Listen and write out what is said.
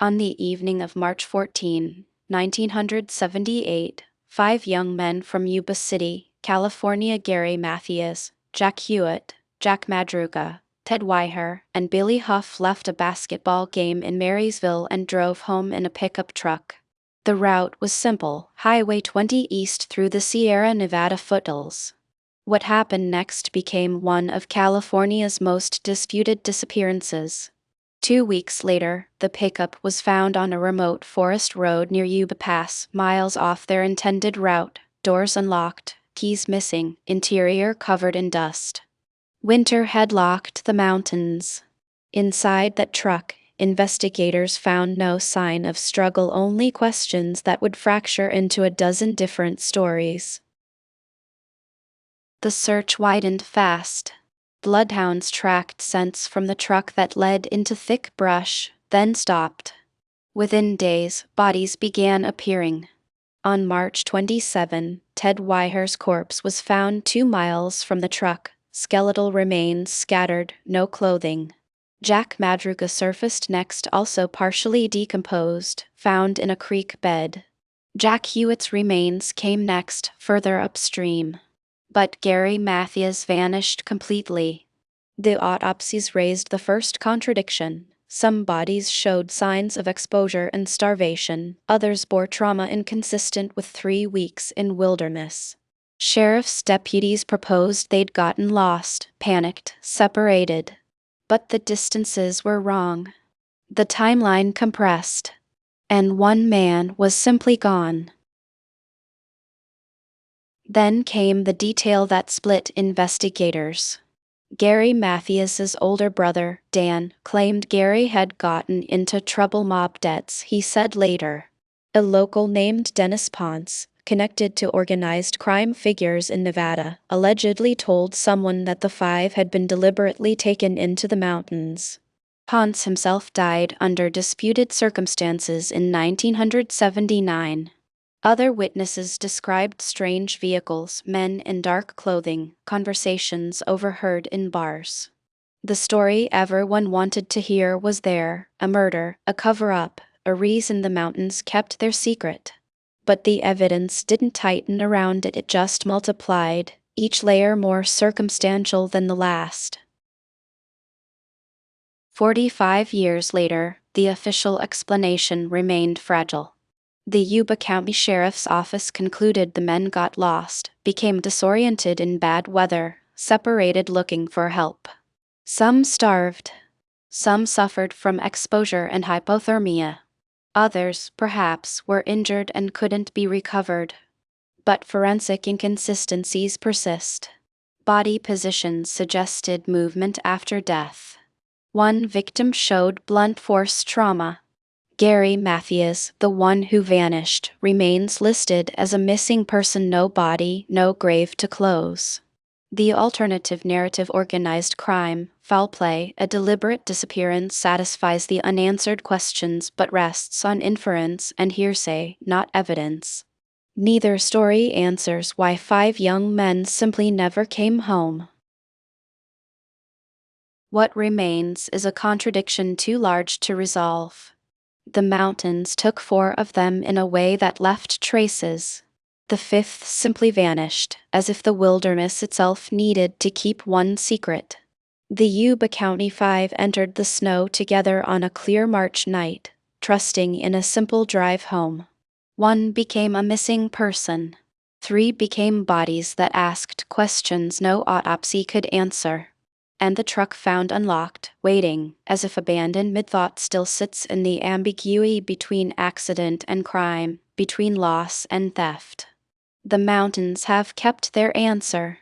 On the evening of March 14, 1978, 5 young men from Yuba City, California, Gary Mathias, Jack Huett, Jack Madruga, Ted Weiher, and Billy Huff left a basketball game in Marysville and drove home in a pickup truck. The route was simple: Highway 20 east through the Sierra Nevada foothills. What happened next became one of California's most disputed disappearances. 2 weeks later, the pickup was found on a remote forest road near Yuba Pass, miles off their intended route, doors unlocked, keys missing, interior covered in dust. Winter had locked the mountains. Inside that truck, investigators found no sign of struggle, only questions that would fracture into a dozen different stories. The search widened fast. Bloodhounds tracked scents from the truck that led into thick brush, then stopped. Within days, bodies began appearing. On March 27, Ted Weiher's corpse was found 2 miles from the truck, skeletal remains scattered, no clothing. Jack Madruga surfaced next, also partially decomposed, found in a creek bed. Jack Huett's remains came next, further upstream. But Gary Mathias vanished completely. The autopsies raised the first contradiction. Some bodies showed signs of exposure and starvation, others bore trauma inconsistent with 3 weeks in wilderness. Sheriff's deputies proposed they'd gotten lost, panicked, separated. But the distances were wrong. The timeline compressed. And one man was simply gone. Then came the detail that split investigators. Gary Mathias's older brother, Dan, claimed Gary had gotten into trouble, mob debts, he said later. A local named Dennis Ponce, connected to organized crime figures in Nevada, allegedly told someone that the 5 had been deliberately taken into the mountains. Ponce himself died under disputed circumstances in 1979. Other witnesses described strange vehicles, men in dark clothing, conversations overheard in bars. The story everyone wanted to hear was there: a murder, a cover-up, a reason the mountains kept their secret. But the evidence didn't tighten around it, it just multiplied, each layer more circumstantial than the last. 45 years later, the official explanation remained fragile. The Yuba County Sheriff's Office concluded the men got lost, became disoriented in bad weather, separated looking for help. Some starved. Some suffered from exposure and hypothermia. Others, perhaps, were injured and couldn't be recovered. But forensic inconsistencies persist. Body positions suggested movement after death. One victim showed blunt force trauma. Gary Mathias, the one who vanished, remains listed as a missing person, no body, no grave to close. The alternative narrative, organized crime, foul play, a deliberate disappearance, satisfies the unanswered questions but rests on inference and hearsay, not evidence. Neither story answers why 5 young men simply never came home. What remains is a contradiction too large to resolve. The mountains took 4 of them in a way that left traces. The 5th simply vanished, as if the wilderness itself needed to keep one secret. The Yuba County Five entered the snow together on a clear March night, trusting in a simple drive home. 1 became a missing person. 3 became bodies that asked questions no autopsy could answer. And the truck found unlocked, waiting, as if abandoned mid-thought, still sits in the ambiguity between accident and crime, between loss and theft. The mountains have kept their answer.